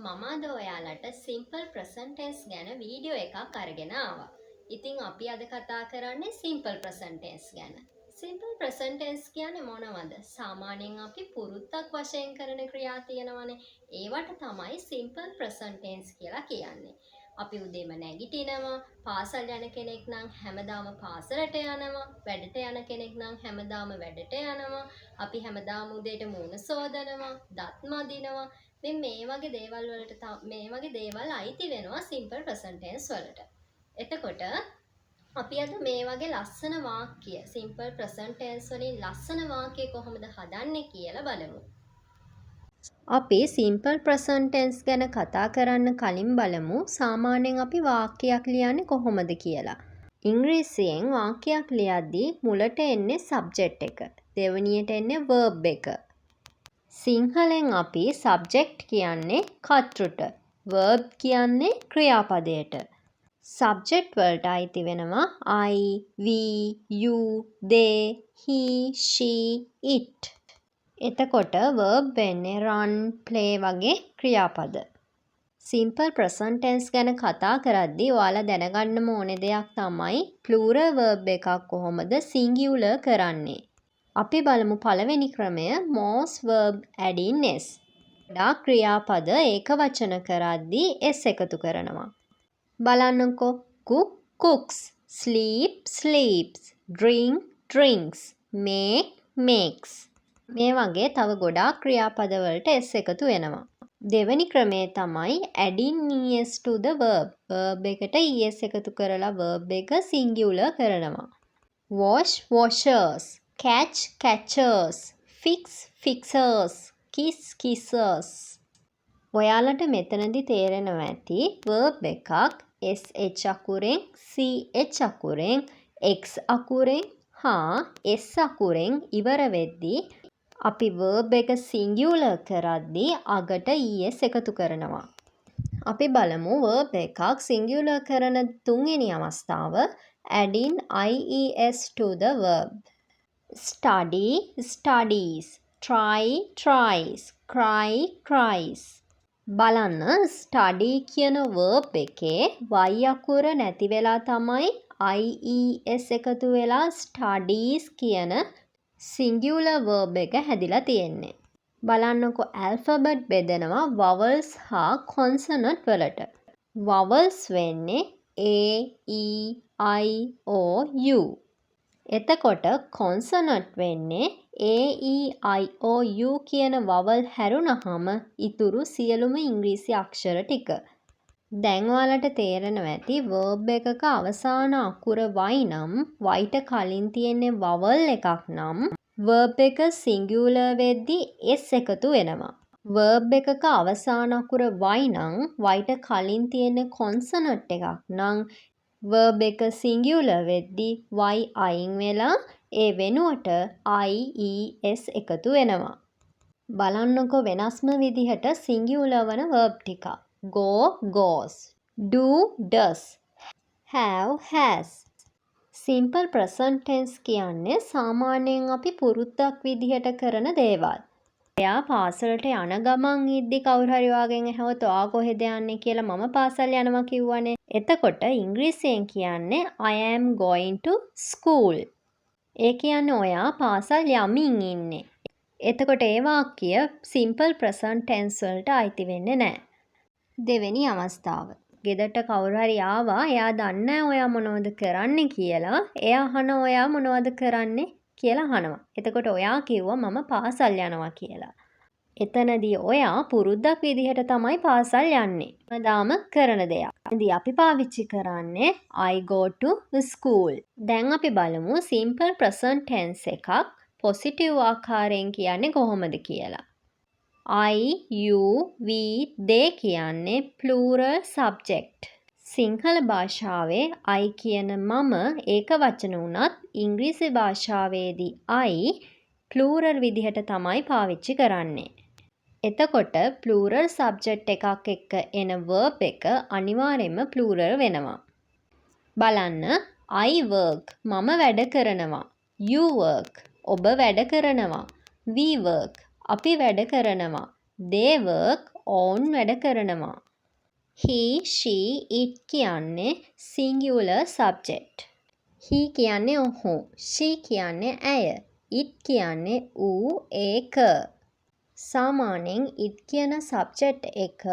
මම අද ඔයාලට simple present tense ගැන වීඩියෝ එකක් අරගෙන ආවා. ඉතින් අපි අද කතා කරන්නේ simple present tense ගැන. simple present tense කියන්නේ මොනවද? සාමාන්‍යයෙන් අපි පුරුද්දක් වශයෙන් කරන ක්‍රියා තියෙනවනේ. ඒවට තමයි simple present tense කියලා කියන්නේ. අපි උදේම නැගිටිනවා, පාසල් යන කෙනෙක් නම් හැමදාම පාසලට යනවා, වැඩට යන කෙනෙක් නම් හැමදාම වැඩට යනවා, අපි හැමදාම උදේට මූණ සෝදනවා, දත් මදිනවා. මේ වගේ දේවල් අයිති වෙනවා simple present tense වලට. එතකොට අපි අද මේ වගේ ලස්සන වාක්‍ය simple present tense වලින් ලස්සන වාක්‍ය කොහොමද හදන්නේ කියලා බලමු. අපි simple present tense ගැන කතා කරන්න කලින් බලමු සාමාන්‍යයෙන් අපි වාක්‍යයක් ලියන්නේ කොහොමද කියලා. ඉංග්‍රීසියෙන් වාක්‍යයක් ලියද්දී මුලට එන්නේ subject එක. දෙවෙනියට එන්නේ verb එක. සිංහලෙන් අපි subject කියන්නේ කර්තෘට, verb කියන්නේ ක්‍රියාපදයට. subject වලට අයිති වෙනවා I, we, you, they, he, she, it. එතකොට verb වෙන්නේ run, play වගේ ක්‍රියාපද. simple present tense ගැන කතා කරද්දී ඔයාලා දැනගන්න ඕනේ දෙයක් තමයි plural verb එකක් කොහොමද singular කරන්නේ. අපි බලමු පළවෙනි ක්‍රමය most verb adding s. ගොඩාක් ක්‍රියාපද ඒක වචන කරද්දී s එකතු කරනවා. බලන්නකෝ cook cooks, sleep sleeps, drink drinks, make makes. මේ වගේ තව ගොඩාක් ක්‍රියාපද වලට s එකතු වෙනවා. දෙවෙනි ක්‍රමය තමයි adding es to the verb. verb එකට es එකතු කරලා verb එක singular කරනවා. wash washers, catch catchers, fix fixers, kiss kissers. ඔයාලට මෙතනදි තේරෙනවා ඇති verb එකක් sh අකුරෙන්, ch අකුරෙන්, x අකුරෙන් හා s අකුරෙන් ඉවර වෙද්දී අපි verb එක singular කරද්දී අගට es එකතු කරනවා. අපි බලමු verb එකක් singular කරන තුන්වෙනි අවස්ථාව adding ies to the verb. study studies, try tries, cry cries. බලන්න study කියන verb එකේ y අකුර නැති වෙලා තමයි ies එකතු වෙලා studies කියන singular verb එක හැදිලා තියෙන්නේ. බලන්නකො alphabet බෙදෙනවා vowels හා consonant වලට. vowels වෙන්නේ a, e, i, o, u. එතකොට consonant වෙන්නේ a, e, i, o, u කියන vowel හැරුණාම ඉතුරු සියලුම ඉංග්‍රීසි අක්ෂර ටික. දැන් ඔයාලට තේරෙනවා ඇති verb එකක අවසාන අකුර y නම් y-ට කලින් තියෙන්නේ vowel එකක් නම් verb එක singular වෙද්දී s එකතු වෙනවා. verb එකක අවසාන අකුර y නම් y-ට කලින් තියෙන්නේ consonant එකක් නම් verb එක singular වෙද්දී y අයින් වෙලා ඒ වෙනුවට ies එකතු වෙනවා. බලන්නකො වෙනස්ම විදිහට singular වන verb ටික. go goes, do does, have has. simple present tense කියන්නේ සාමාන්‍යයෙන් අපි පුරුද්දක් විදිහට කරන දේවල්. එයා පාසලට යන ගමන් ඉද්දි කවුරු හරි වාගෙන් ඇහුවොත් ඔයා කොහෙද යන්නේ කියලා මම පාසල් යනවා කිව්වනේ. එතකොට ඉංග්‍රීසියෙන් කියන්නේ I am going to school. ඒ කියන්නේ ඔයා පාසල් යමින් ඉන්නේ. එතකොට ඒ වාක්‍ය simple present tense වලට අයිති වෙන්නේ නැහැ. දෙවෙනි අවස්ථාව. ගෙදරට කවුරු හරි ආවා එයා දන්නේ නැහැ ඔයා මොනවද කරන්නේ කියලා. එයා අහන ඔයා මොනවද කරන්නේ කියලා අහනවා. එතකොට ඔයා කිව්වා මම පාසල් යනවා කියලා. එතනදී ඔයා පුරුද්දක් විදිහට තමයි පාසල් යන්නේ. හැමදාම කරන දෙයක්. ඉතින් අපි පාවිච්චි කරන්නේ I go to school. දැන් අපි බලමු simple present tense එකක් positive ආකාරයෙන් කියන්නේ කොහොමද කියලා. I, you, we, they කියන්නේ plural subject. සිංහල භාෂාවේ I කියන මම ඒක වචන වුණත් ඉංග්‍රීසි භාෂාවේදී I plural විදිහට තමයි පාවිච්චි කරන්නේ. එතකොට plural subject එකක් එක්ක එන verb එක අනිවාර්යයෙන්ම plural වෙනවා. බලන්න I work මම වැඩ කරනවා. You work ඔබ වැඩ කරනවා. We work අපි වැඩ කරනවා. They work ඔවුන් වැඩ කරනවා. he, she, it කියන්නේ singular subject. he කියන්නේ ඔහු, she කියන්නේ ඇය, it කියන්නේ ඌ, ඒක. සාමාන්‍යයෙන් it කියන subject එක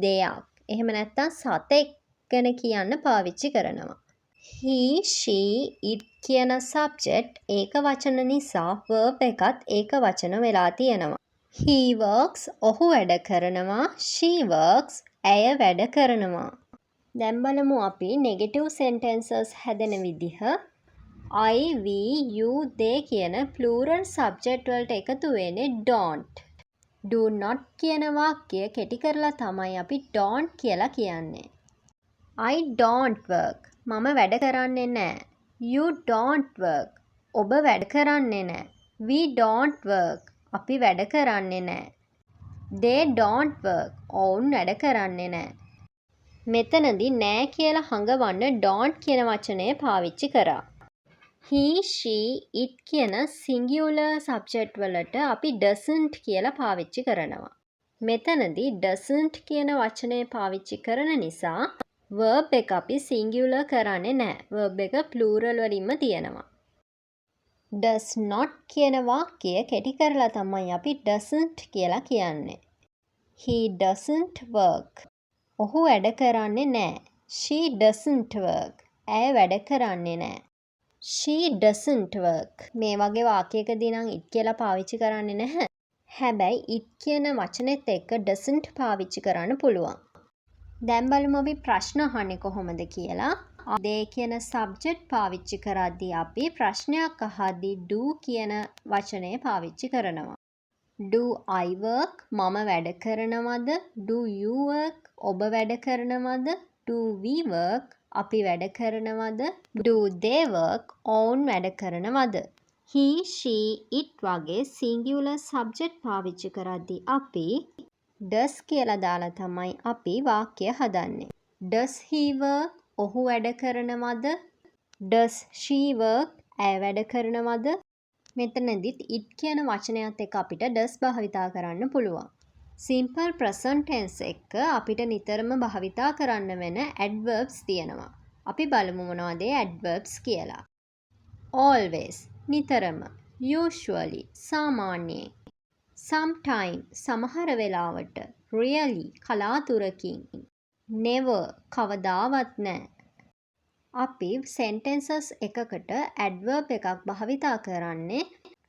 දෙයක්, එහෙම නැත්නම් සතෙක් ගැන කියන්න පාවිච්චි කරනවා. he, she, it කියන subject ඒක වචන නිසා verb එකත් ඒක වචන වෙලා තියෙනවා. he works ඔහු වැඩ කරනවා, she works ඇය වැඩ කරනවා. දැන් බලමු අපි negative sentences හැදෙන විදිහ. I, we, you, they කියන plural subject වලට එකතු වෙන්නේ don't. do not කියන වාක්‍ය කෙටි කරලා තමයි අපි don't කියලා කියන්නේ. I don't work මම වැඩ කරන්නේ නැහැ. You don't work ඔබ වැඩ කරන්නේ නැහැ. We don't work අපි වැඩ කරන්නේ නැහැ. They don't work ඔවුන් වැඩ කරන්නේ නැහැ. මෙතනදී නෑ කියලා හඟවන්න don't කියන වචනය පාවිච්චි කරා. he, she, it කියන singular subject වලට අපි doesn't කියලා පාවිච්චි කරනවා. මෙතනදී doesn't කියන වචනය පාවිච්චි කරන නිසා verb එක අපි singular කරන්නේ නැහැ. verb එක plural වලින්ම තියෙනවා. does not කියන වාක්‍යය කෙටි කරලා තමයි අපි doesn't කියලා කියන්නේ. he doesn't work ඔහු වැඩ කරන්නේ නැහැ. she doesn't work ඇය වැඩ කරන්නේ නැහැ. she doesn't work මේ වගේ වාක්‍යයකදී නම් it කියලා පාවිච්චි කරන්නේ නැහැ. හැබැයි it කියන වචනේත් එක්ක doesn't පාවිච්චි කරන්න පුළුවන්. දැන් බලමු අපි ප්‍රශ්න අහන්නේ කොහොමද කියලා. they කියන subject පාවිච්චි කරද්දී අපි ප්‍රශ්නයක් අහද්දී do කියන වචනය පාවිච්චි කරනවා. do I work මම වැඩ කරනවද? do you work ඔබ වැඩ කරනවද? do we work අපි වැඩ කරනවද? do they work ඔවුන් වැඩ කරනවද? he, she, it වගේ singular subject පාවිච්චි කරද්දී අපි does කියලා දාලා තමයි අපි වාක්‍ය හදන්නේ. does he work ඔහු වැඩ කරනවද? does she work ඇය වැඩ කරනවද? මෙතනදිත් it කියන වචනයත් එක්ක අපිට does භාවිතා කරන්න පුළුවන්. simple present tense එක අපිට නිතරම භාවිතා කරන්න වෙන adverbs තියෙනවා. අපි බලමු මොනවද adverbs කියලා. always නිතරම, usually සාමාන්‍යයෙන්, sometime සමහර වෙලාවට, really කලාතුරකින්, never කවදාවත් නැහැ. අපි sentences එකකට adverb එකක් භාවිතා කරන්නේ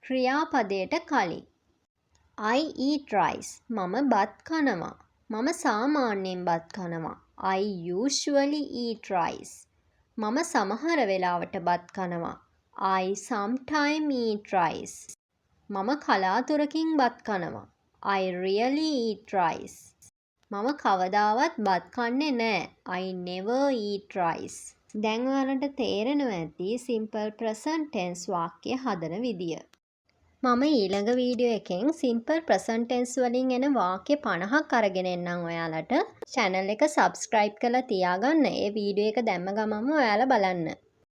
ක්‍රියාපදයට කලින්. I eat rice මම බත් කනවා. මම සාමාන්‍යයෙන් බත් කනවා. I usually eat rice මම සමහර වෙලාවට බත් කනවා. I sometime eat rice මම කලාතුරකින් බත් කනවා. I really eat rice මම කවදාවත් බත් කන්නේ නැහැ. I never eat rice. දැන් ඔයාලට තේරෙනවා ඇති simple present tense වාක්‍ය හදන විදිය. මම ඊළඟ වීඩියෝ එකෙන් simple present tense වලින් එන වාක්‍ය 50ක් අරගෙන එන්නම් ඔයාලට. channel එක subscribe කරලා තියාගන්න. ඒ වීඩියෝ එක දැම්ම ගමන්ම ඔයාලා බලන්න.